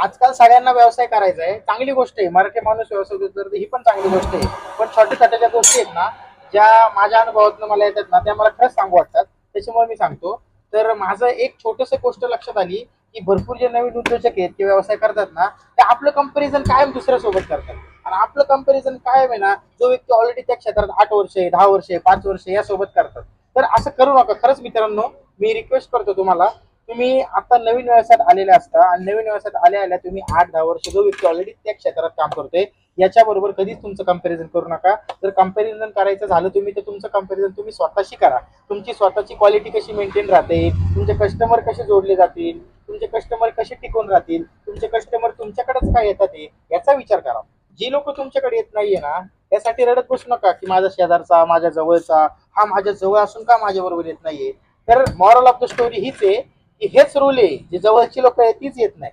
आजकाल सगळ्यांना व्यवसाय करायचा आहे, चांगली गोष्ट आहे. मराठी माणूस व्यवसाय करतो ही पण चांगली गोष्ट आहे. पण छोट्या छोट्या ज्या गोष्टी आहेत ना, ज्या माझ्या अनुभवातून मला येतात ना, त्या मला खरंच सांगू वाटतात. त्याच्यामुळे मी सांगतो. तर माझं एक छोटस गोष्ट लक्षात आली, की भरपूर जे नवीन उद्योजक आहेत किंवा व्यवसाय करतात ना, ते आपलं कंपॅरिझन कायम दुसऱ्यासोबत करतात. आणि आपलं कंपॅरिझन कायम आहे ना, जो व्यक्ती ऑलरेडी त्या क्षेत्रात 8 वर्षे 10 वर्षे 5 वर्षे यासोबत करतात. तर असं करू नका. खरंच मित्रांनो, मी रिक्वेस्ट करतो तुम्हाला, तुम्ही आता नवीन व्यवसायात आलेले असता आणि नवीन व्यवसायात आल्या आल्या तुम्ही 8-10 वर्ष जो व्यक्ती ऑलरेडी त्या क्षेत्रात काम करतोय याच्याबरोबर कधीच तुमचं कंपॅरिझन करू नका. जर कंपॅरिझन करायचं झालं तुम्ही, तर तुमचं कंपॅरिझन तुम्ही स्वतःशी करा. तुमची स्वतःची क्वालिटी कशी मेंटेन राहते, तुमचे कस्टमर कसे जोडले जातील, तुमचे कस्टमर कसे टिकून राहतील, तुमचे कस्टमर तुमच्याकडेच काय येतात याचा विचार करा. जी लोक तुमच्याकडे येत नाहीये ना, यासाठी रडत बसू नका की माझा शेजारचा, माझ्या जवळचा, हा माझ्या जवळ असून का माझ्या बरोबर येत नाहीये. तर मॉरल ऑफ द स्टोरी हीच आहे की हेच रूल आहे, जे जवळची लोक आहेत तीच येत नाही.